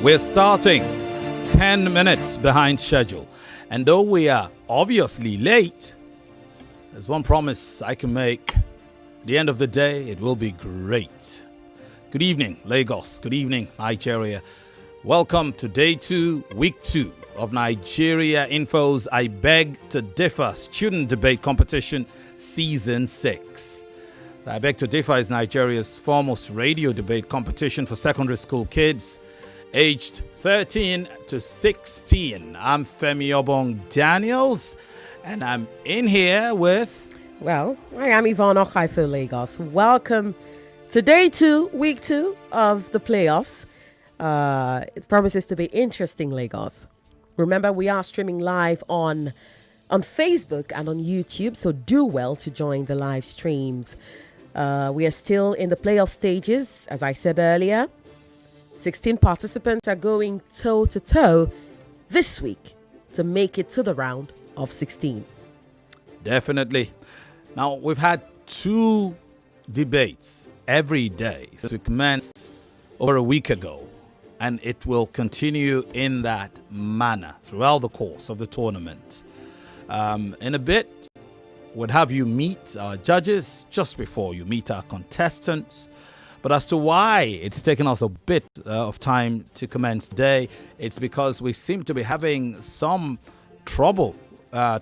We're starting 10 minutes behind schedule. And though we are obviously late, there's one promise I can make. At the end of the day, it will be great. Good evening, Lagos. Good evening, Nigeria. Welcome to day 2, week 2 of Nigeria Info's I Beg to Differ Student Debate Competition Season 6. The I Beg to Differ is Nigeria's foremost radio debate competition for secondary school kids aged 13 to 16. I'm Femi Obong-Daniels, and I'm in here with... Well, I am Yvonne, Okhaifo, Lagos. Welcome to day 2, week 2 of the playoffs. It promises to be interesting, Lagos. Remember, we are streaming live on Facebook and on YouTube, so do well to join the live streams. We are still in the playoff stages, as I said earlier. 16 participants are going toe-to-toe this week to make it to the round of 16. Definitely. Now, we've had 2 debates every day since we commenced over a week ago, and it will continue in that manner throughout the course of the tournament. In a bit, we'll have you meet our judges just before you meet our contestants. But as to why it's taken us a bit of time to commence today, it's because we seem to be having some trouble,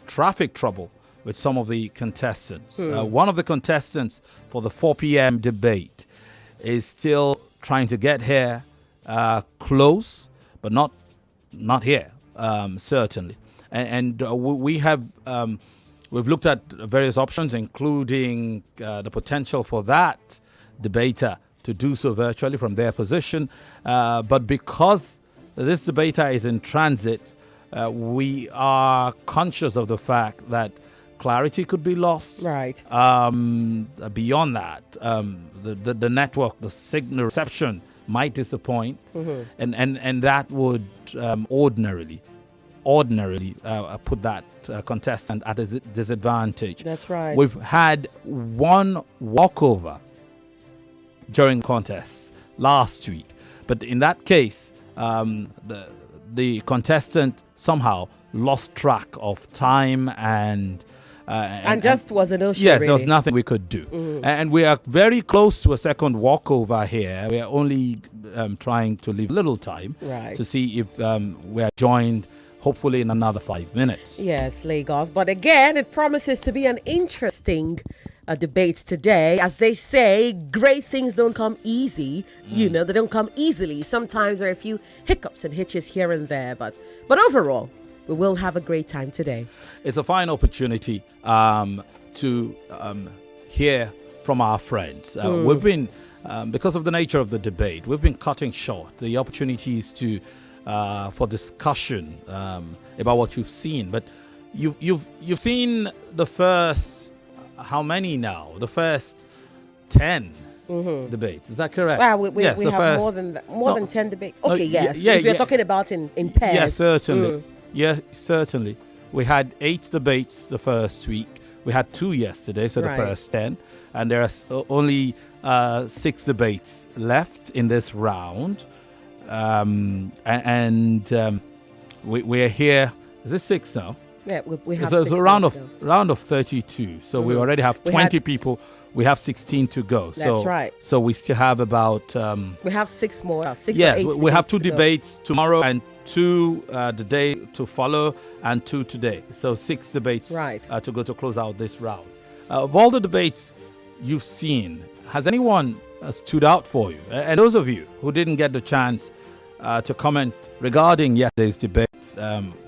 traffic trouble, with some of the contestants. One of the contestants for the 4 p.m. debate is still trying to get here close, but not here, certainly. And we've looked at various options, including the potential for that debater to do so virtually from their position. But because this debater is in transit, we are conscious of the fact that clarity could be lost. Right. Beyond that, the network, the signal reception might disappoint, and that would ordinarily put that contestant at a disadvantage. That's right. We've had one walkover during contests last week, but in that case, the contestant somehow lost track of time and just was a no show. Yes, really. There was nothing we could do, and we are very close to a second walkover here. We are only trying to leave a little time to see if we are joined. Hopefully in another 5 minutes. Yes, Lagos. But again, it promises to be an interesting debate today. As they say, great things don't come easy. They don't come easily. Sometimes there are a few hiccups and hitches here and there. But overall, we will have a great time today. It's a fine opportunity to hear from our friends. We've been, because of the nature of the debate, we've been cutting short the opportunities to for discussion about what you've seen. But you've seen the first, how many now? The first 10 debates. Is that correct? Well, we have first, more than 10 debates. Okay, yes. If you're talking about in pairs. Yes, certainly. Yeah, certainly. We had 8 debates the first week. We had 2 yesterday, so the first 10. And there are only 6 debates left in this round. We're here. Is this 6 now? Yeah, we have 6. It's a round of 32. So we already have 20 people. We have 16 to go. That's right. So we still have about. We have 6 more. 6 yes, or 8 we have 2 to debates tomorrow and 2 the day to follow and 2 today. So 6 debates to go to close out this round. Of all the debates you've seen, has anyone stood out for you? And those of you who didn't get the chance to comment regarding yesterday's debates,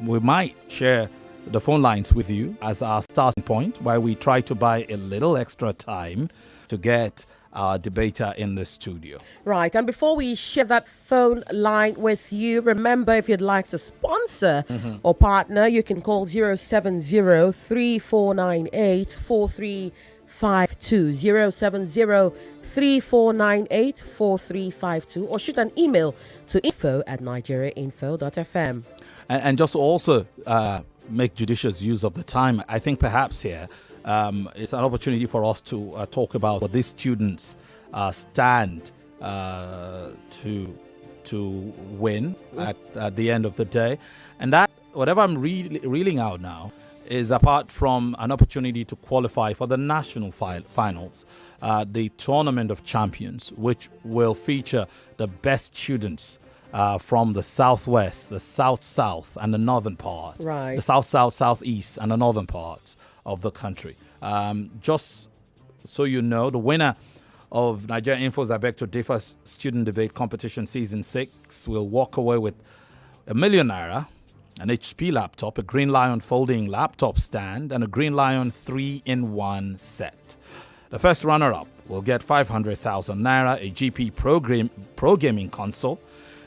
we might share the phone lines with you as our starting point, while we try to buy a little extra time to get our debater in the studio. Right, and before we share that phone line with you, remember, if you'd like to sponsor or partner, you can call 070-3498-4352, 070-3498-4352, or shoot an email to info@nigeriainfo.fm. And just also make judicious use of the time. I think perhaps here it's an opportunity for us to talk about what these students stand to to win at the end of the day. And that, whatever I'm reeling out now, is apart from an opportunity to qualify for the national finals, the Tournament of Champions, which will feature the best students from the southwest, the south, and the northern part. Right. The south, southeast, and the northern parts of the country. Just so you know, the winner of Nigeria Info's I Beg to Differ Student Debate Competition Season 6 will walk away with ₦1 million, an HP laptop, a Green Lion folding laptop stand, and a Green Lion 3-in-1 set. The first runner-up will get 500,000 naira, a GP Pro Gaming console,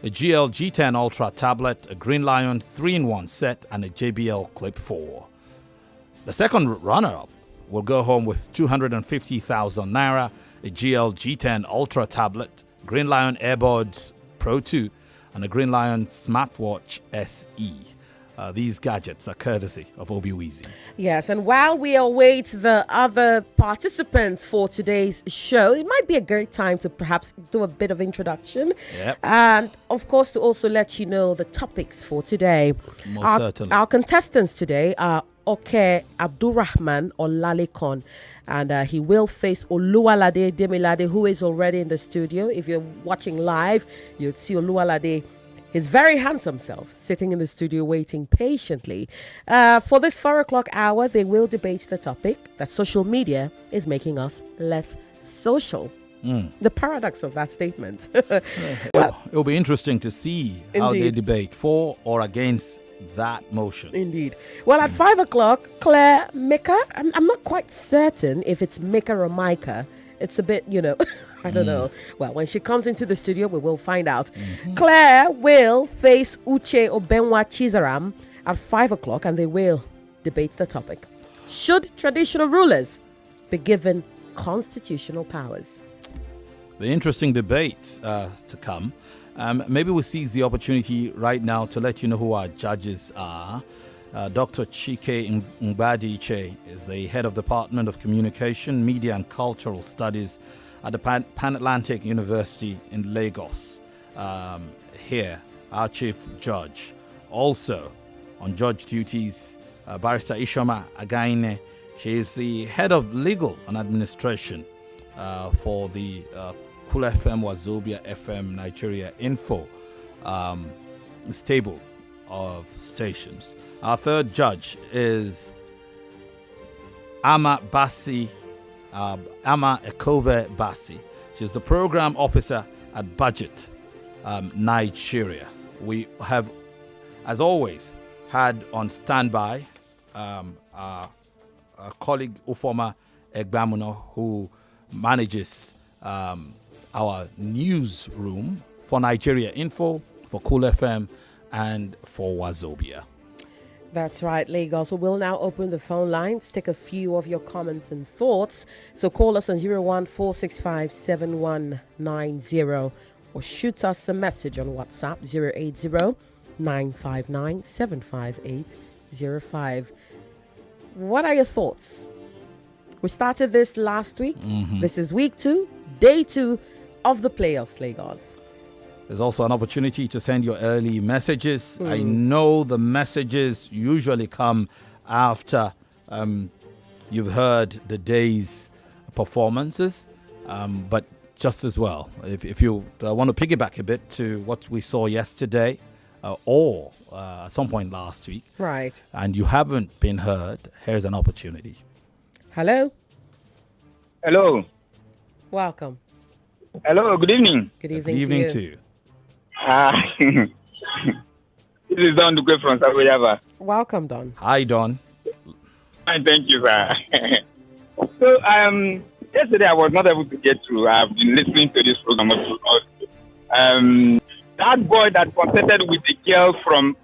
a GL G10 Ultra tablet, a Green Lion 3-in-1 set, and a JBL Clip 4. The second runner-up will go home with 250,000 naira, a GL G10 Ultra tablet, Green Lion AirBuds Pro 2, and a Green Lion Smartwatch SE. These gadgets are courtesy of Obiwizi. Yes, and while we await the other participants for today's show, it might be a great time to perhaps do a bit of introduction. Yep. And, of course, to also let you know the topics for today. Most certainly. Our contestants today are Abdulrahman Olalekan, and he will face Oluwalade Demilade, who is already in the studio. If you're watching live, you'd see Oluwalade, his very handsome self, sitting in the studio waiting patiently. For this 4 o'clock hour, they will debate the topic that social media is making us less social. The paradox of that statement. It'll be interesting to see how they debate for or against that motion. Indeed. Well, at 5 o'clock, Claire Mika, I'm not quite certain if it's Mika or Micah. It's a bit, I don't know. Well, when she comes into the studio, we will find out. Claire will face Uche Obenwa Chizaram at 5 o'clock, and they will debate the topic. Should traditional rulers be given constitutional powers? The interesting debate to come. Maybe we'll seize the opportunity right now to let you know who our judges are. Dr. Chike Mbadiche is the head of Department of Communication, Media and Cultural Studies at the Pan-Atlantic University in Lagos. Here, our chief judge. Also on judge duties, Barrister Ishoma Againe. She is the head of Legal and Administration for the Cool FM, Wazobia FM, Nigeria Info stable of stations. Our third judge is Ama Ekove Basi. She's the program officer at Budget Nigeria. We have, as always, had on standby our colleague Ufoma Egbamuno, who manages our newsroom for Nigeria Info, for Cool FM, and for Wazobia. That's right, Lagos. We will now open the phone lines, take a few of your comments and thoughts. So call us on 014657190 or shoot us a message on WhatsApp 080-959-75805. What are your thoughts? We started this last week. This is week 2, day 2 of the playoffs, Lagos. There's also an opportunity to send your early messages. I know the messages usually come after you've heard the day's performances, but just as well, if you want to piggyback a bit to what we saw yesterday or at some point last week, right, and you haven't been heard, here's an opportunity. Hello. Hello. Welcome. Hello. Good evening. Good evening, Good evening to you. This is Don Duque from Saboyava. Welcome, Don. Hi, Don. Fine, thank you, sir. So, yesterday I was not able to get through. I've been listening to this program because that boy that contested with the girl from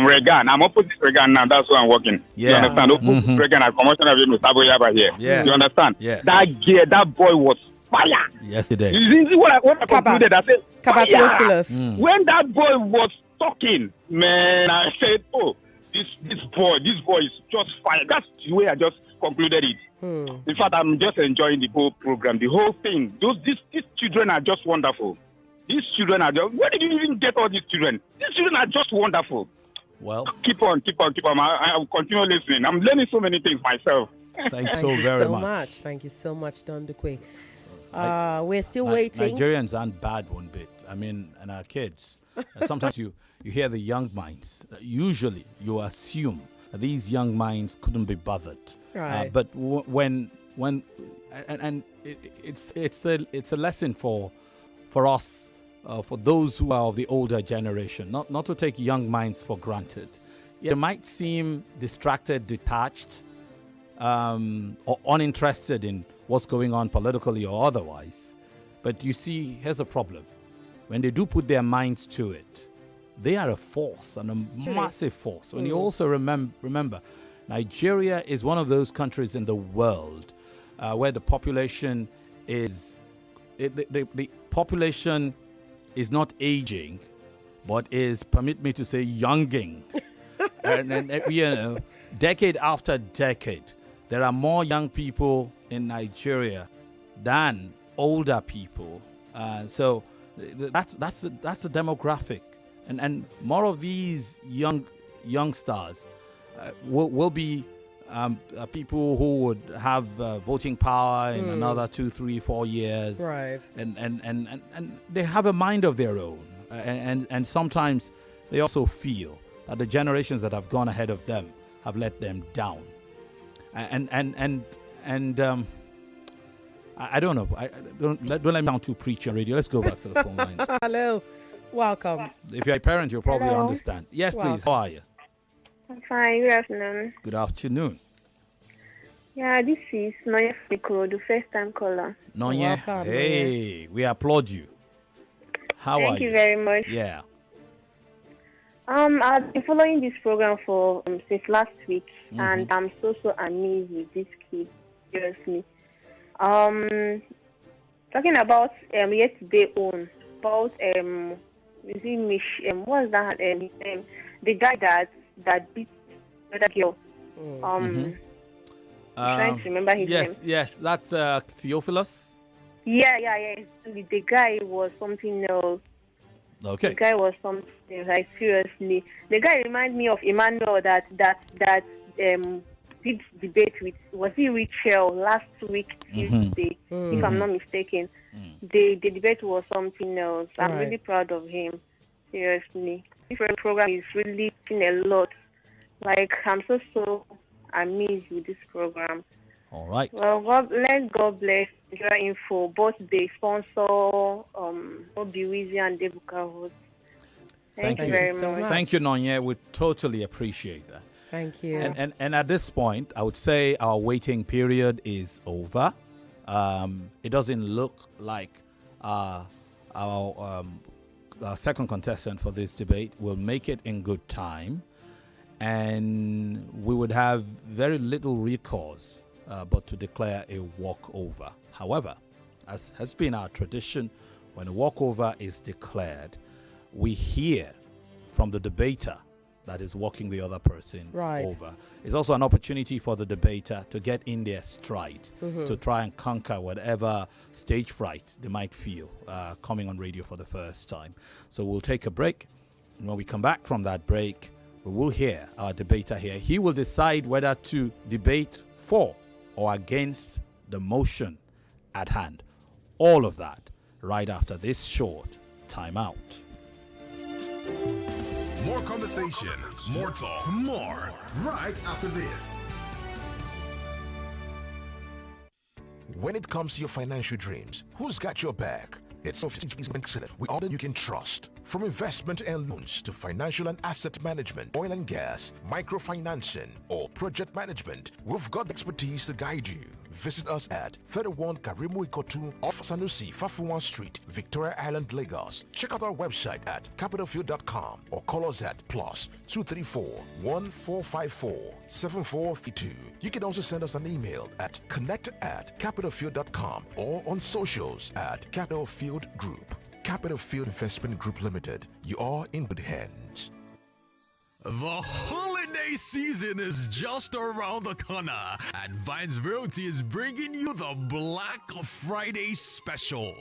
Regan. I'm opposite Regan now. That's where I'm working. Yeah. You understand? Opposite Regan at Commissioner of Saboyava here. Yeah. You understand? Yes. That boy was fire. Yesterday. You see what I concluded? I said, Kaba fire. Theophilus. When that boy was talking, man, I said, oh, this boy is just fire. That's the way I just concluded it. In fact, I'm just enjoying the whole program, the whole thing. These children are just wonderful. These children are just, where did you even get all these children? These children are just wonderful. Well, Keep on. I will continue listening. I'm learning so many things myself. thanks so very much. Thank you so much, Don Dukwe. We're still waiting. Nigerians aren't bad one bit. I mean, and our kids. Sometimes you hear the young minds. Usually, you assume that these young minds couldn't be bothered. Right. But it's a lesson for us, for those who are of the older generation, not to take young minds for granted. They might seem distracted, detached, or uninterested in what's going on politically or otherwise. But you see, here's a problem. When they do put their minds to it, they are a force, and a massive force. When you also remember, Nigeria is one of those countries in the world where the population the population is not aging, but is, permit me to say, younging. and decade after decade, there are more young people in Nigeria than older people. So that's the demographic, and more of these youngsters will be people who would have voting power in another 2, 3, 4 years, Right. And they have a mind of their own, and sometimes they also feel that the generations that have gone ahead of them have let them down, and I don't know. Don't let me sound too preachy on radio. Let's go back to the phone lines. Hello. Welcome. If you're a parent, you'll probably Hello. understand. Yes, Welcome. please. How are you? I'm fine. Good afternoon. Good afternoon. Yeah, this is Noya Fikro, the first time caller. Nonya, Welcome, hey, we applaud you. How are Thank you you? very much. Yeah. I've been following this program for since last week, and I'm so amazed with this kid. Seriously. Talking about yesterday on about is it Mish? What's that? His name? The guy that beat the other girl. Trying to remember his name. Yes, that's Theophilus. Yeah. The guy was something else. Okay. The guy was something like seriously. The guy reminds me of Emmanuel that did debate with, was it Rachel last week Tuesday, if I'm not mistaken. The debate was something else. I'm Right. really proud of him. Seriously. This program is really doing a lot. Like, I'm so amazed with this program. All right. Well, God bless your info, both the sponsor, Obiwizi and Debuka host. Thank you very so much. much. Thank you, Nonya. We totally appreciate that. Thank you. And at this point, I would say our waiting period is over. It doesn't look like our second contestant for this debate will make it in good time, and we would have very little recourse but to declare a walkover. However, as has been our tradition, when a walkover is declared, we hear from the debater that is walking the other person Right. over. It's also an opportunity for the debater to get in their stride, to try and conquer whatever stage fright they might feel coming on radio for the first time. So we'll take a break. And when we come back from that break, we will hear our debater here. He will decide whether to debate for or against the motion at hand. All of that right after this short timeout. More conversation, more talk, more right after this. When it comes to your financial dreams, who's got your back? It's we all that you can trust. From investment and loans to financial and asset management, oil and gas, microfinancing, or project management, we've got the expertise to guide you. Visit us at 31 Karimu Ikotu off Sanusi, Fafuwan Street, Victoria Island, Lagos. Check out our website at capitalfield.com or call us at +234 1454 7432. You can also send us an email at connect@capitalfield.com or on socials at Capital Field Group. Capital Field Investment Group Limited. You are in good hands. The holiday season is just around the corner, and Vines Realty is bringing you the Black Friday special.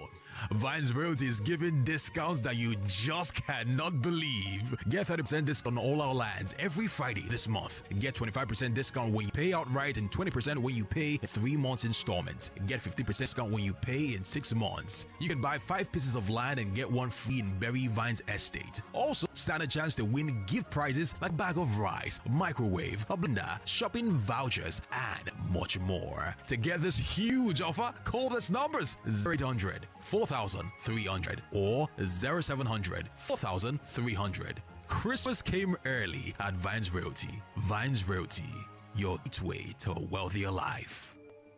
Vines Realty is giving discounts that you just cannot believe. Get 30% discount on all our lands every Friday this month. Get 25% discount when you pay outright and 20% when you pay 3 months installments. Get 50% discount when you pay in 6 months. You can buy 5 pieces of land and get 1 free in Berry Vines Estate. Also, stand a chance to win gift prizes like bag of rice, microwave, a blender, shopping vouchers, and much more. To get this huge offer, call this numbers 0800 4300 or 0700 4300. Christmas came early at Vines Realty. Vines Realty, your gateway to a wealthier life.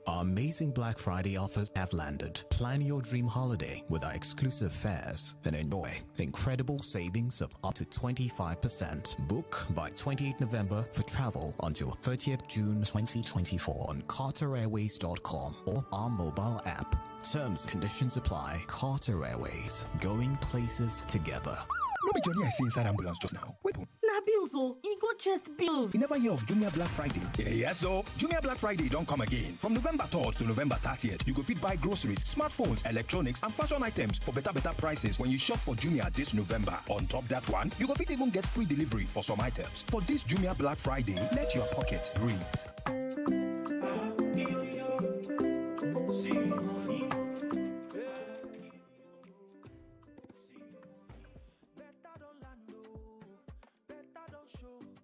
Our amazing Black Friday offers have landed. Plan your dream holiday with our exclusive fares and enjoy incredible savings of up to 25%. Book by 28th November for travel until 30th June 2024 on carterairways.com or our mobile app. Terms and conditions apply. Carter Airways, going places together. No be Johnny I see inside ambulance just now. Wait. Na bills oh, e go just bills. You never hear of Jumia Black Friday? Yes, so Jumia Black Friday don't come again. From November 3rd to November 30th, you go fit buy groceries, smartphones, electronics, and fashion items for better prices when you shop for Jumia this November. On top that one, you go fit even get free delivery for some items. For this Jumia Black Friday, let your pocket breathe.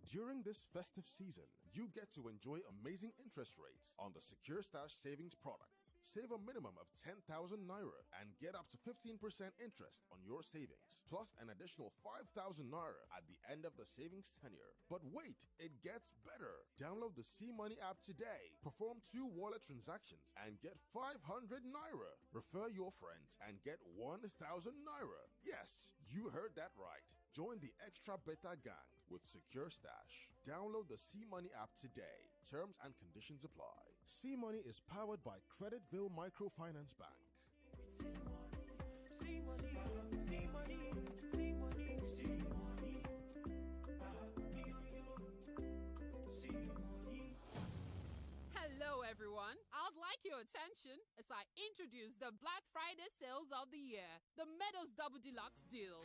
During this festive season, you get to enjoy amazing interest rates on the Secure Stash savings products. Save a minimum of 10,000 naira and get up to 15% interest on your savings, plus an additional 5,000 naira at the end of the savings tenure. But wait, it gets better. Download the C-Money app today, perform 2 wallet transactions and get 500 naira. Refer your friends and get 1,000 naira. Yes, you heard that right. Join the extra beta gang with Secure Stash. Download the C-Money app today. Terms and conditions apply. C-Money is powered by Creditville Microfinance Bank. Hello everyone, I'd like your attention as I introduce the Black Friday sales of the year, the Meadows Double Deluxe deal.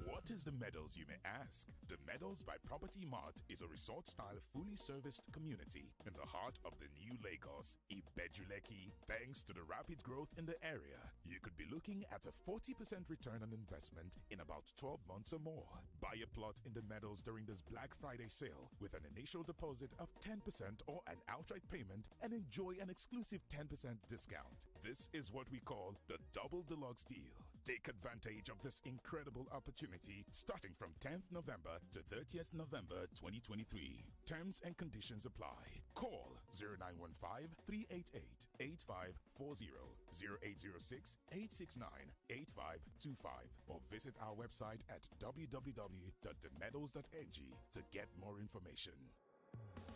What is the Meadows, you may ask? The Meadows by Property Mart is a resort-style, fully serviced community in the heart of the new Lagos, Ibejuleki. Thanks to the rapid growth in the area, you could be looking at a 40% return on investment in about 12 months or more. Buy a plot in the Meadows during this Black Friday sale with an initial deposit of 10% or an outright payment and enjoy an exclusive 10% discount. This is what we call the Double Deluxe deal. Take advantage of this incredible opportunity starting from 10th November to 30th November 2023. Terms and conditions apply. Call 0915-388-8540, 0806-869-8525 or visit our website at www.themeadows.ng to get more information.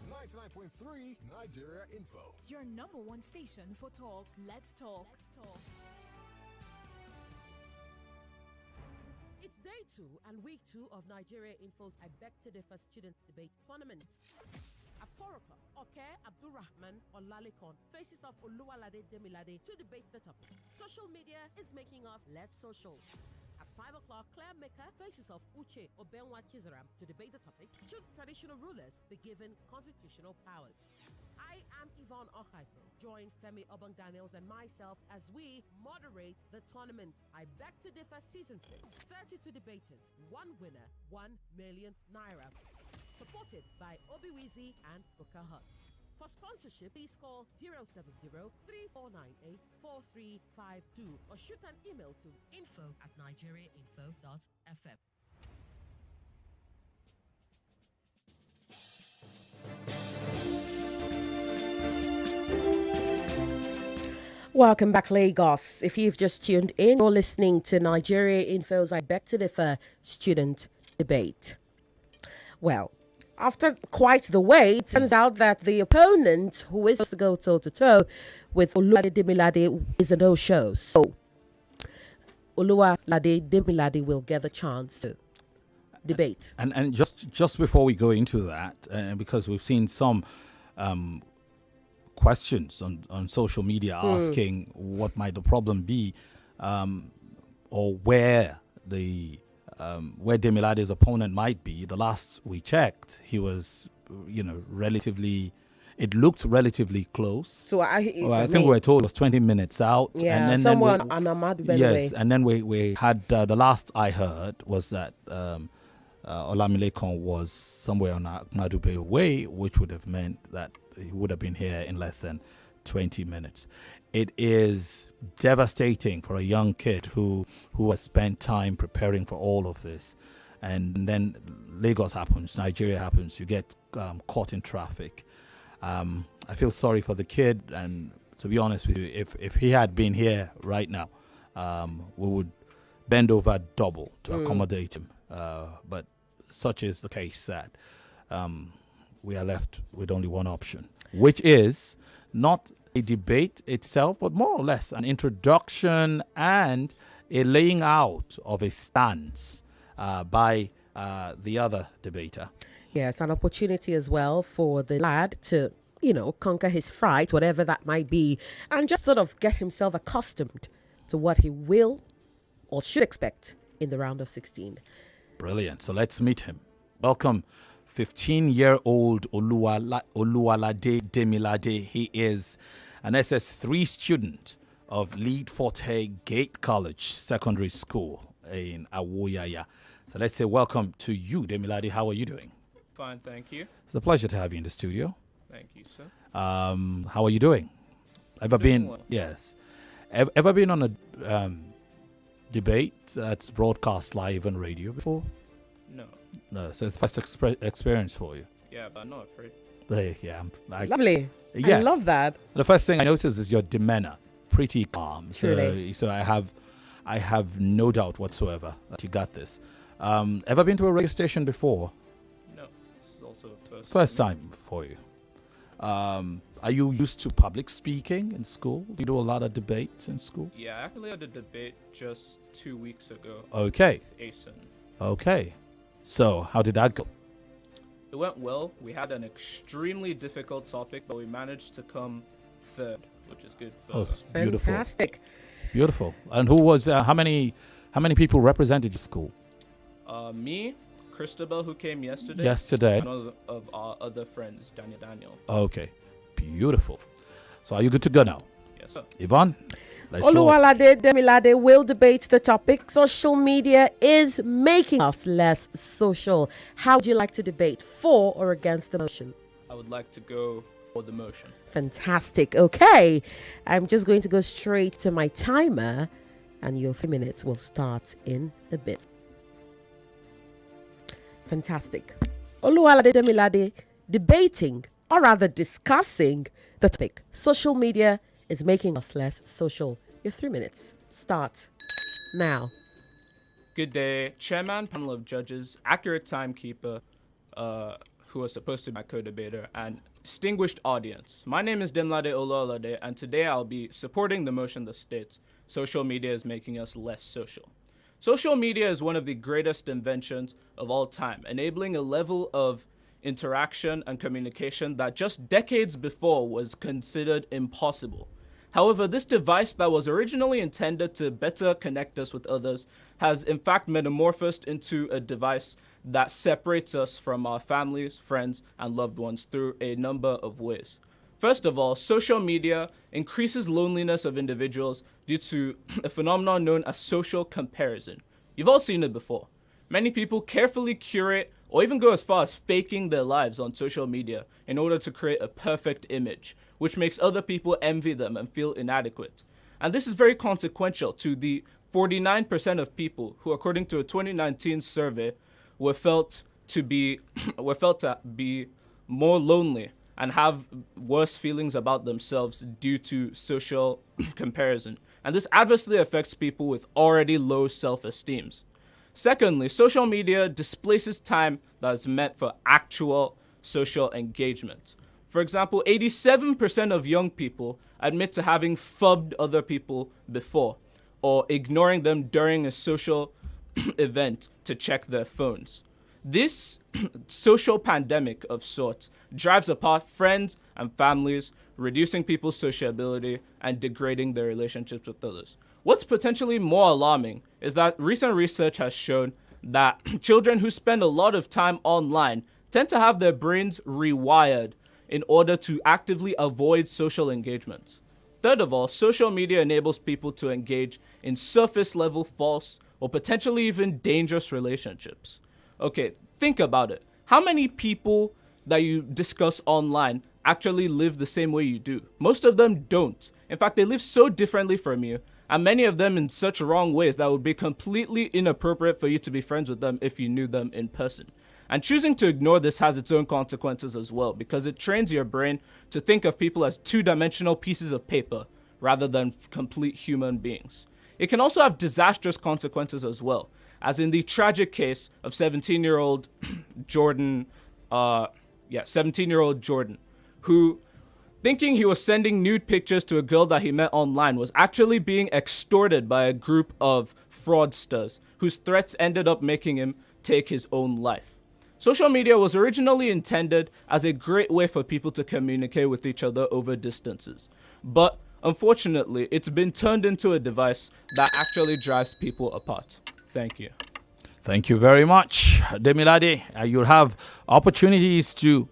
99.3 Nigeria Info. Your number one station for talk. Let's talk. It's day 2 and week 2 of Nigeria Info's I Beg to Differ Students Debate Tournament. At 4 o'clock, Abdulrahman Olalekan faces off Oluwalade Demilade to debate the topic. Social media is making us less social. At 5 o'clock, Claire Maker faces off Uche Obenwa-Chizaram to debate the topic. Should traditional rulers be given constitutional powers? I am Yvonne Okhaifo. Join Femi, Obong-Daniels and myself as we moderate the tournament. I Beg to Differ Season 6. 32 debaters, 1 winner, 1 million naira. Supported by Obiwizi and Booker Hut. For sponsorship, please call 070-3498-4352 or shoot an email to info@nigeriainfo.fm. Welcome back, Lagos. If you've just tuned in, you're listening to Nigeria Info's I Beg to Differ Student Debate. Well, after quite the wait, it turns out that the opponent who is supposed to go toe-to-toe with Oluwalade Demilade is a no-show. So, Oluwalade Demilade will get the chance to debate. And just before we go into that, because we've seen some questions on social media asking what might the problem be, or where Demilade's opponent might be. The last we checked, he was, it looked relatively close. So I think we were told it was 20 minutes out. Yeah, and then somewhere on Ahmadu Bello Yes, Way. and then we had, the last I heard was that Olalekan was somewhere on Ahmadu Bello Way, which would have meant that he would have been here in less than 20 minutes. It is devastating for a young kid who has spent time preparing for all of this. And then Lagos happens, Nigeria happens, you get caught in traffic. I feel sorry for the kid, and to be honest with you, if he had been here right now, we would bend over double to accommodate him. But such is the case that we are left with only one option, which is not a debate itself, but more or less an introduction and a laying out of a stance by the other debater. Yes, an opportunity as well for the lad to, conquer his fright, whatever that might be, and just sort of get himself accustomed to what he will or should expect in the round of 16. Brilliant. So let's meet him. Welcome, 15-year-old Oluwalade Demilade. He is an SS3 student of Lead Forte Gate College Secondary School in Awoyaya. So let's say welcome to you, Demilade. How are you doing? Fine, thank you. It's a pleasure to have you in the studio. Thank you, sir. How are you doing? Ever Doing been? well. Yes. Ever been on a debate that's broadcast live on radio before? No. No. So it's the first experience for you. Yeah, but I'm not afraid. Yeah. Lovely. Yeah. I love that. The first thing I noticed is your demeanor, pretty calm. Truly. So I have no doubt whatsoever that you got this. Ever been to a radio station before? No. This is also the First time for you. Are you used to public speaking in school? Do you do a lot of debates in school? Yeah, I actually had a debate just 2 weeks ago. Okay. With ASIN. Okay. So how did that go? It went well. We had an extremely difficult topic, but we managed to come third, which is good. Oh, beautiful. Fantastic. Beautiful. And who was? How many people represented your school? Me, Christabel, who came yesterday. Yesterday. And one of our other friends, Daniel. Okay. Beautiful. So are you good to go now? Yes, sir. Yvonne? Let's show. Oluwalade Demilade will debate the topic. Social media is making us less social. How would you like to debate, for or against the motion? I would like to go for the motion. Fantastic. Okay. I'm just going to go straight to my timer, and your 3 minutes will start in a bit. Fantastic. Oluwalade Demilade debating, or rather discussing, the topic. Social media is making us less social. Your 3 minutes start now. Good day, Chairman, panel of judges, accurate timekeeper, who was supposed to be my co-debater, and distinguished audience. My name is Demilade Oluwalade, and today I'll be supporting the motion that states social media is making us less social. Social media is one of the greatest inventions of all time, enabling a level of interaction and communication that just decades before was considered impossible. However, this device that was originally intended to better connect us with others has in fact metamorphosed into a device that separates us from our families, friends, and loved ones through a number of ways. First of all, social media increases loneliness of individuals due to a phenomenon known as social comparison. You've all seen it before. Many people carefully curate or even go as far as faking their lives on social media in order to create a perfect image, which makes other people envy them and feel inadequate. And this is very consequential to the 49% of people who, according to a 2019 survey, were felt to be more lonely and have worse feelings about themselves due to social comparison. And this adversely affects people with already low self-esteem. Secondly, social media displaces time that is meant for actual social engagement. For example, 87% of young people admit to having phubbed other people before or ignoring them during a social event to check their phones. This social pandemic of sorts drives apart friends and families, reducing people's sociability, and degrading their relationships with others. What's potentially more alarming is that recent research has shown that children who spend a lot of time online tend to have their brains rewired in order to actively avoid social engagements. Third of all, social media enables people to engage in surface-level false or potentially even dangerous relationships. Okay, think about it. How many people that you discuss online actually live the same way you do? Most of them don't. In fact, they live so differently from you, and many of them in such wrong ways that would be completely inappropriate for you to be friends with them if you knew them in person. And choosing to ignore this has its own consequences as well, because it trains your brain to think of people as two-dimensional pieces of paper rather than complete human beings. It can also have disastrous consequences as well, as in the tragic case of 17-year-old Jordan, 17-year-old Jordan, who, thinking he was sending nude pictures to a girl that he met online, was actually being extorted by a group of fraudsters whose threats ended up making him take his own life. Social media was originally intended as a great way for people to communicate with each other over distances. But unfortunately, it's been turned into a device that actually drives people apart. Thank you. Thank you very much, Demilade. You'll have opportunities to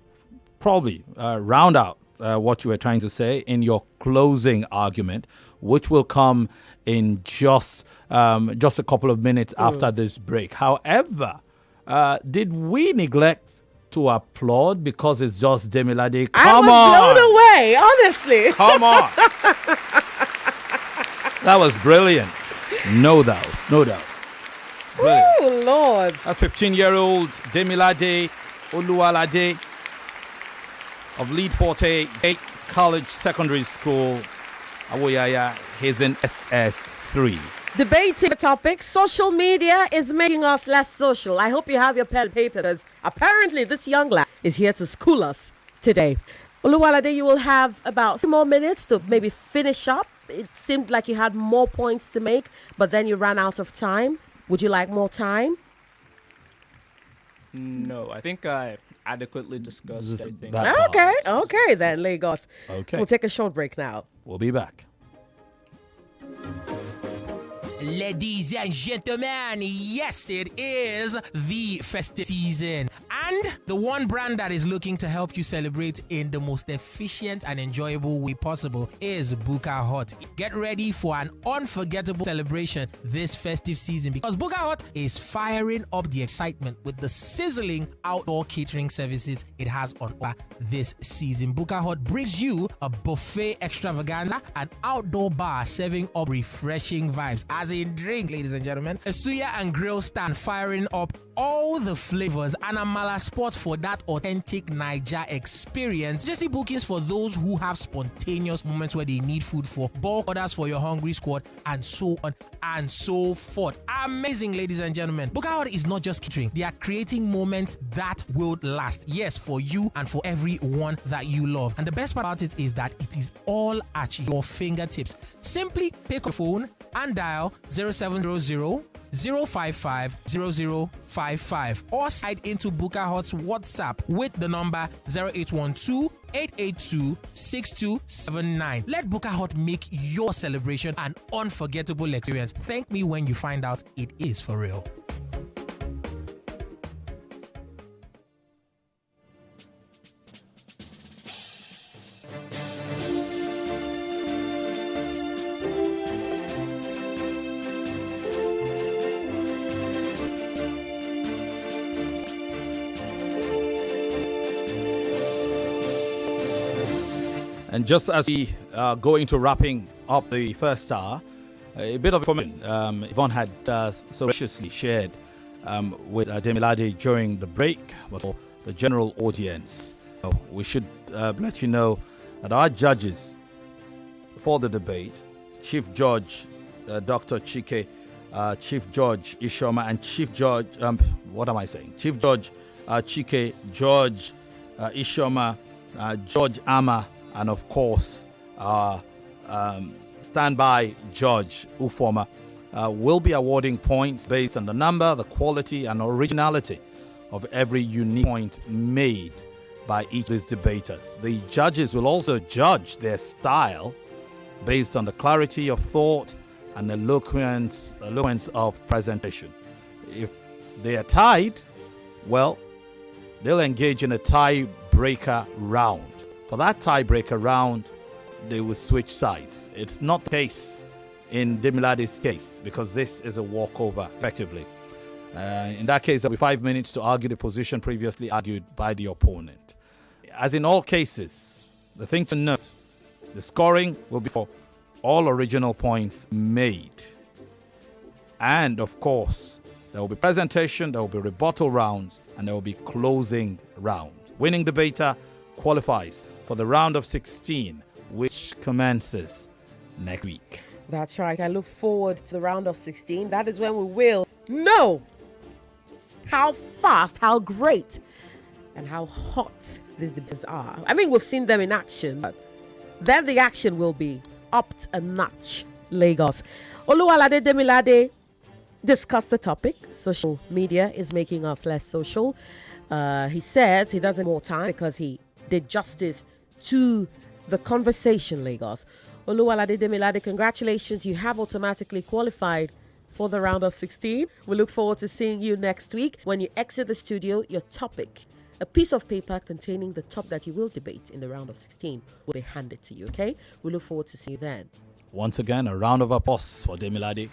probably round out what you were trying to say in your closing argument, which will come in just a couple of minutes after this break. However, did we neglect to applaud because it's just Demilade? Come on! I was blown away, honestly. Come on! That was brilliant. No doubt. No doubt. Oh, Lord. That's 15-year-old Demilade Oluwalade of Lead 48 College Secondary School. Awoyaya, he's in SS3. Debating the topic, social media is making us less social. I hope you have your pen and paper, because apparently this young lad is here to school us today. Oluwalade, you will have about 3 more minutes to maybe finish up. It seemed like you had more points to make, but then you ran out of time. Would you like more time? No, I think I adequately discussed everything. Okay then, Lagos. Okay. We'll take a short break now. We'll be back. Ladies and gentlemen, yes, it is the festive season. And the one brand that is looking to help you celebrate in the most efficient and enjoyable way possible is Buka Hot. Get ready for an unforgettable celebration this festive season, because Buka Hot is firing up the excitement with the sizzling outdoor catering services it has on offer this season. Buka Hot brings you a buffet extravaganza, an outdoor bar serving up refreshing vibes, as in drink, ladies and gentlemen, a suya and grill stand firing up all the flavors, and amala spot for that authentic Naija experience. Jesse bookings for those who have spontaneous moments where they need food, for bulk orders for your hungry squad, and so on and so forth. Amazing, ladies and gentlemen. Buka Hot is not just catering. They are creating moments that will last. Yes, for you and for everyone that you love. And the best part about it is that it is all at your fingertips. Simply pick up your phone and dial 0700 055 0055 or slide into Buka Hot's WhatsApp with the number 0812 882 6279. Let Buka Hot make your celebration an unforgettable experience. Thank me when you find out it is for real. And just as we are going to wrapping up the first hour, a bit of information Yvonne had so graciously shared with Demilade during the break, but for the general audience, we should let you know that our judges for the debate, Chief Judge Dr. Chike, Chief Judge Ishoma, and Chief Judge, Chief Judge Chike, Judge Ishoma, Judge Ama, and of course, standby Judge Ufoma will be awarding points based on the number, the quality, and originality of every unique point made by each of these debaters. The judges will also judge their style based on the clarity of thought and the eloquence of presentation. If they are tied, well, they'll engage in a tiebreaker round. For that tiebreaker round, they will switch sides. It's not the case in Demilade's case, because this is a walkover, effectively. In that case, there will be 5 minutes to argue the position previously argued by the opponent. As in all cases, the thing to note, the scoring will be for all original points made. And of course, there will be presentation, there will be rebuttal rounds, and there will be closing rounds. Winning debater qualifies for the round of 16, which commences next week. That's right. I look forward to the round of 16. That is when we will know how fast, how great, and how hot these debaters are. I mean, we've seen them in action, but then the action will be upped a notch. Lagos. Oluwalade Demilade discussed the topic. Social media is making us less social. He says he doesn't more time because he did justice to the conversation, Lagos. Oluwalade Demilade, congratulations. You have automatically qualified for the round of 16. We look forward to seeing you next week. When you exit the studio, your topic, a piece of paper containing the top that you will debate in the round of 16, will be handed to you, okay? We look forward to seeing you then. Once again, a round of applause for Demilade.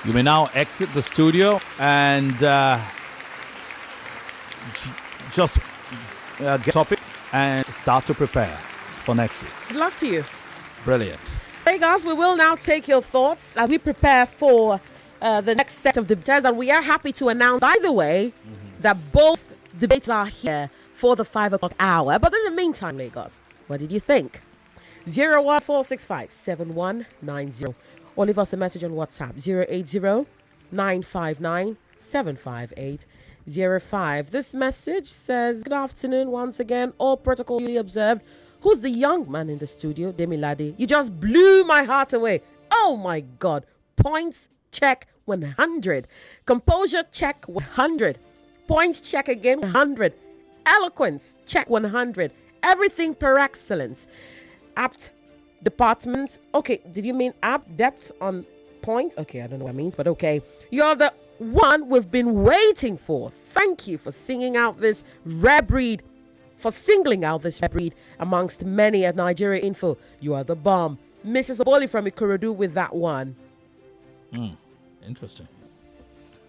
You may now exit the studio and just get a topic and start to prepare for next week. Good luck to you. Brilliant. Hey guys, we will now take your thoughts as we prepare for the next set of debaters, and we are happy to announce, by the way, that both debaters are here for the 5 o'clock hour. But in the meantime, Lagos, what did you think? 01465 7190. Or leave us a message on WhatsApp 080-959-75805. This message says, good afternoon once again, all protocol duly observed. Who's the young man in the studio? Demilade. You just blew my heart away. Oh my God. Points check 100. Composure check 100. Points check again 100. Eloquence check 100. Everything per excellence. Apt department. Okay, did you mean apt depth on point? Okay, I don't know what it means, but okay. You're the one we've been waiting for. Thank you for singing out this rare breed. For singling out this breed amongst many at Nigeria Info. You are the bomb. Mrs. Oboli from Ikorodu with that one. Interesting.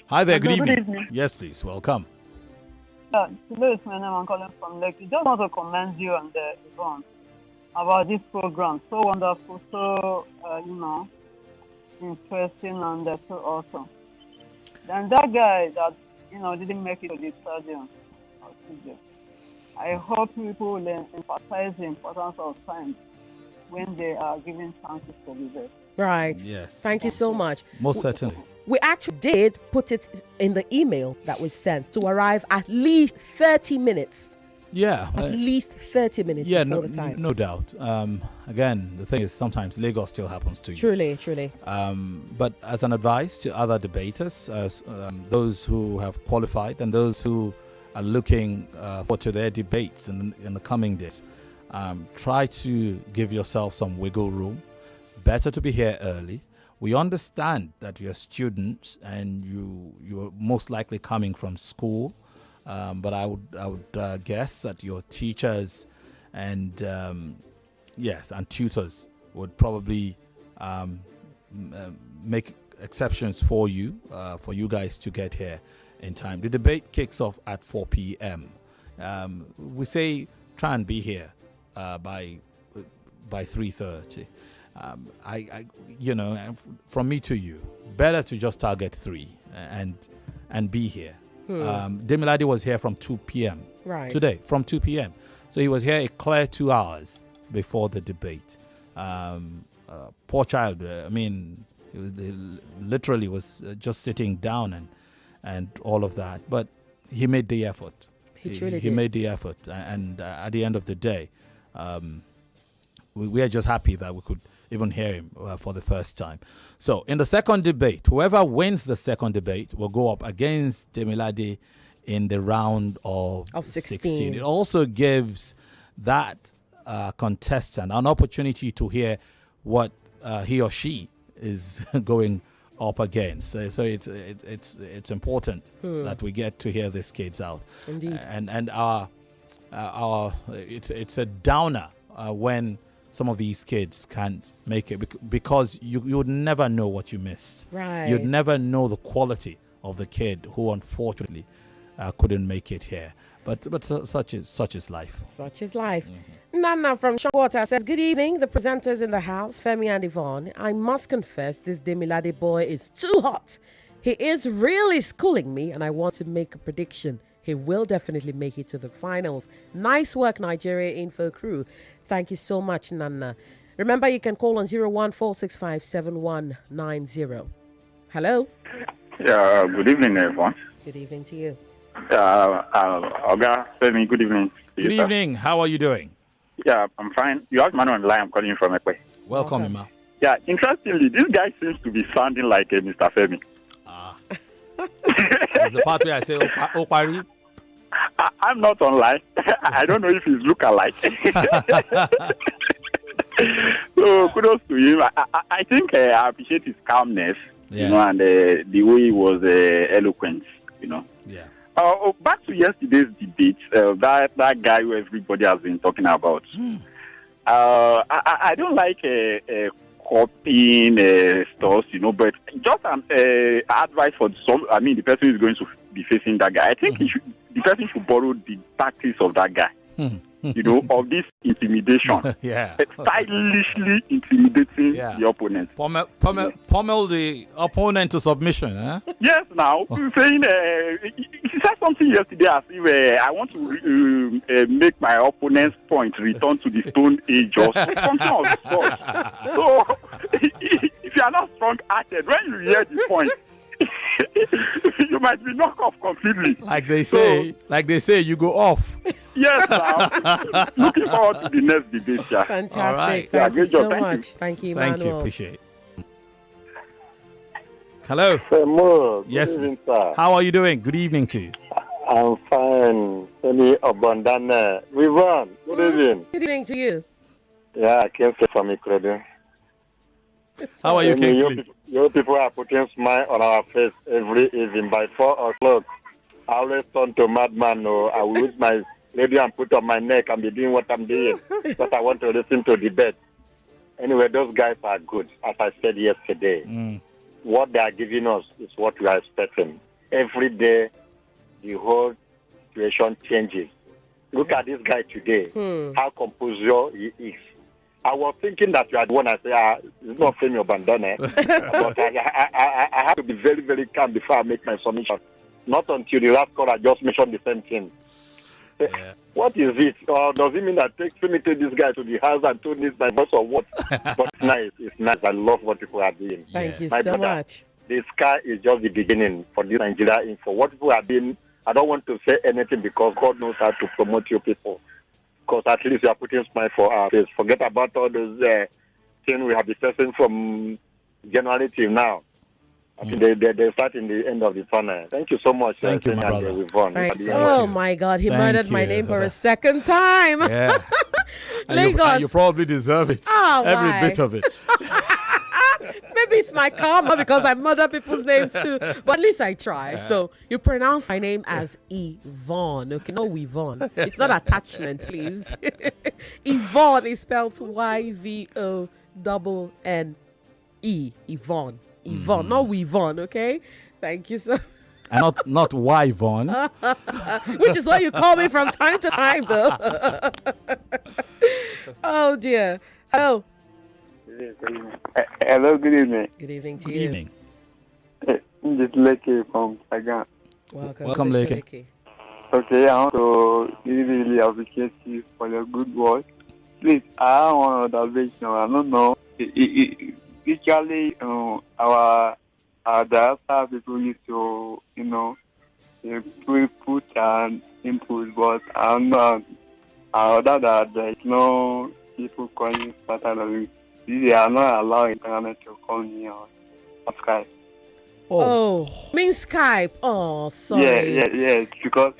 Hi there, good evening. evening. Yes, please, welcome. Today is my name. I'm calling from Lekki. Just want to commend you and Yvonne about this program. So wonderful, so, interesting and so awesome. Then that guy that, didn't make it to the stadium. I hope people will emphasize the importance of time when they are given chances to be there. Right. Yes. Thank you so much. Most certainly. We actually did put it in the email that was sent to arrive at least 30 minutes. Yeah. At least 30 minutes before the time. No doubt. Again, the thing is sometimes Lagos still happens to you. Truly. But as an advice to other debaters, those who have qualified and those who are looking forward to their debates in the coming days, try to give yourself some wiggle room. Better to be here early. We understand that you're students and you're most likely coming from school, but I would guess that your teachers and and tutors would probably make exceptions for you guys to get here in time. The debate kicks off at 4 p.m. We say try and be here by 3:30. From me to you, better to just target 3 and be here. Demilade was here from 2 p.m. Today, from 2 p.m. So he was here a clear 2 hours before the debate. Poor child. He literally was just sitting down and all of that. But he made the effort. He made the effort. And at the end of the day, we are just happy that we could even hear him for the first time. So in the second debate, whoever wins the second debate will go up against Demilade in the round of 16. It also gives that contestant an opportunity to hear what he or she is going up against. So it's important that we get to hear these kids out. Indeed. And it's a downer when some of these kids can't make it because you would never know what you missed. Right. You'd never know the quality of the kid who unfortunately couldn't make it here. But such is life. Such is life. Nana from Shangwater says, good evening, the presenters in the house, Femi and Yvonne. I must confess this Demilade boy is too hot. He is really schooling me, and I want to make a prediction. He will definitely make it to the finals. Nice work, Nigeria Info crew. Thank you so much, Nana. Remember, you can call on 014657190. Hello? Yeah, good evening, everyone. Good evening to you. Oga, Femi, good evening. Good evening. How are you doing? Yeah, I'm fine. You have man on the line. I'm calling you from Ekwe. Welcome, Emma. Yeah, interestingly, this guy seems to be sounding like Mr. Femi. It's the part where I say, Opari. I'm not online. I don't know if he's look-alike. So kudos to him. I think I appreciate his calmness, you know, and the way he was eloquent, you know. Yeah. Back to yesterday's debate, that guy who everybody has been talking about. I don't like copying stuff, you know, but just advice for the person who is going to be facing that guy. I think the person should borrow the tactics of that guy. You know, of this intimidation. Stylishly intimidating the opponent. Pummel the opponent to submission, huh? Yes, now. Saying, he said something yesterday as if I want to make my opponent's point return to the Stone Age or something of the sort. So, if you are not strong-hearted, when you hear the point, you might be knocked off completely. Like they say, you go off. Yes, now. Looking forward to the next debate. Yeah. Fantastic. All right. Thank you so much. Thank you, Emmanuel. Thank you. Appreciate it. Hello. Hello. Yes. Good evening, sir. How are you doing? Good evening to you. I'm fine. Femi Obong-Daniels. Yvonne, good evening. Good evening to you. Yeah, I came from Ikredu. How are you, Kingsley? You people are putting smile on our face every evening by 4 o'clock. I always turn to madman. I will use my lady and put on my neck and be doing what I'm doing because I want to listen to debate. Anyway, those guys are good. As I said yesterday, what they are giving us is what we are expecting. Every day, the whole situation changes. Look at this guy today, how composure he is. I was thinking that you are the one I say, it's not Femi Obong-Daniels, but I have to be very, very calm before I make my submission. Not until the last call I just mentioned the same thing. Yeah. What is it? Or does it mean that Femi take this guy to the house and told this my boss or what? But it's nice. It's nice. I love what people are doing. Thank you my so brother, much. The sky is just the beginning for this Nigeria info. What people are doing, I don't want to say anything because God knows how to promote you people. Because at least you are putting smile for our face. Forget about all those things we have been facing from January till now. I think they start in the end of the tunnel. Thank you so much. Thank you, my brother. Oh my God, he murdered my name for a second time. Yeah. Lagos. You probably deserve it. Oh, every why? bit of it. Maybe it's my karma because I murder people's names too. But at least I try. So you pronounce my name as Yvonne. Okay, no Yvonne. It's not attachment, please. Yvonne is spelled Y-V-O-N-N-E. Yvonne. Yvonne, not Yvonne, okay? Thank you so And not Yvonne. Which is what you call me from time to time, though. Oh, dear. Hello. Hello, good evening. Good evening to Good you. evening. This is Leke from Sagan. Welcome, Leke. Okay, I want to really appreciate you for your good work. Please, I want observation. I don't know. Usually, our diaspora people need to, put an input, but I'm not. Other that there's no people calling Saturday. they are not allowing internet to call me on Skype. Oh, means Skype. Oh, sorry. Yeah, because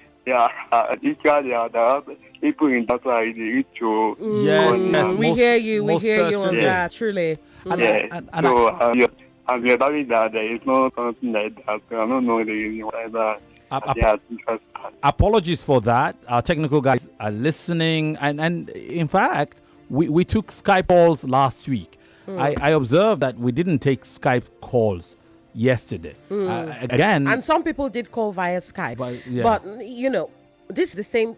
usually there are people in that side they reach to. Yes, we hear you on that, truly. So I'm hearing that there is no something like that. So I don't know the reason why that. Apologies for that. Our technical guys are listening, and in fact, we took Skype calls last week. I observed that we didn't take Skype calls yesterday. Again, and some people did call via Skype, but this is the same.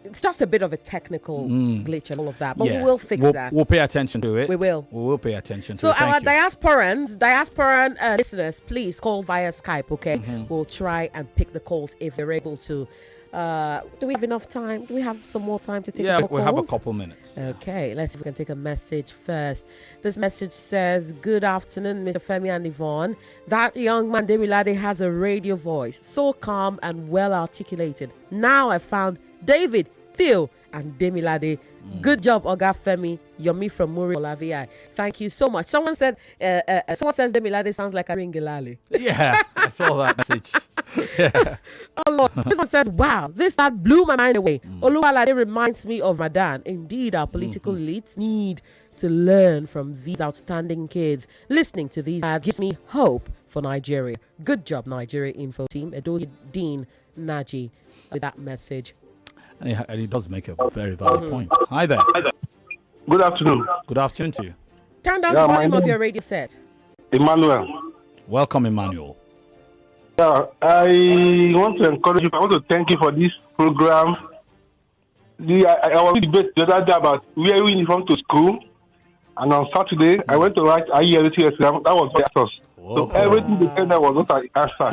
It's just a bit of a technical glitch and all of that, but we will fix that. We'll pay attention to it. We will pay attention to it. So our diasporan listeners, please call via Skype, okay? We'll try and pick the calls if they're able to. Do we have enough time? Do we have some more time to take calls? Yeah, we have a couple minutes. Okay, let's see if we can take a message first. This message says, "Good afternoon, Mr. Femi and Yvonne. That young man, Demilade, has a radio voice, so calm and well articulated. Now I found David, Theo, and Demilade. Good job, Oga Femi. Yomi from Muri Olavi. Thank you so much." Someone says Demilade sounds like a ringilali. Yeah, I saw that message. Yeah. Oh Lord, this one says, "Wow, this that blew my mind away. Oluwalade reminds me of Madan. Indeed, our political elites need to learn from these outstanding kids. Listening to these gives me hope for Nigeria. Good job, Nigeria Info Team." Edoye Dean Naji with that message. And he does make a very valid point. Hi there. Good afternoon. Good afternoon to you. Turn down the volume of your radio set. Emmanuel. Welcome, Emmanuel. Yeah, I want to encourage you. I want to thank you for this program. I was debating the other day about wearing uniform to school, and on Saturday I went to write IELTS exam. That was my answer. So everything they said that was not an answer.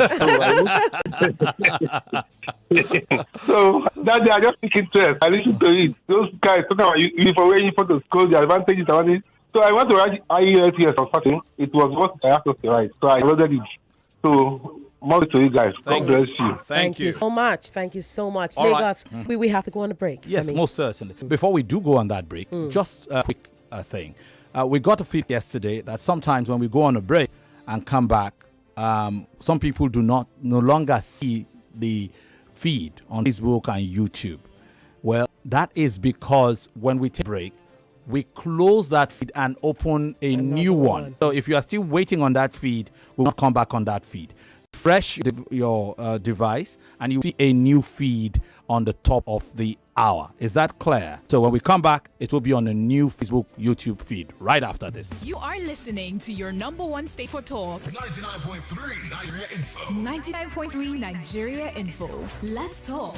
So that day I just took interest. I listened to it. Those guys talking about uniform wearing uniform to school, the advantages about it. So I went to write IELTS on Saturday. It was what I asked us to write. So I wrote it. So more to you guys. God bless you. Thank you so much. Thank you so much. All Lagos, we have to go on a break. Yes, most certainly. Before we do go on that break, just a quick thing. We got a feed yesterday that sometimes when we go on a break and come back, some people no longer see the feed on Facebook and YouTube. Well, that is because when we take a break, we close that feed and open a new one. So if you are still waiting on that feed, we will come back on that feed. Refresh your device and you see a new feed on the top of the hour. Is that clear? So when we come back, it will be on a new Facebook, YouTube feed right after this. You are listening to your number one state for talk. 99.3 Nigeria Info. 99.3 Nigeria Info. Let's talk.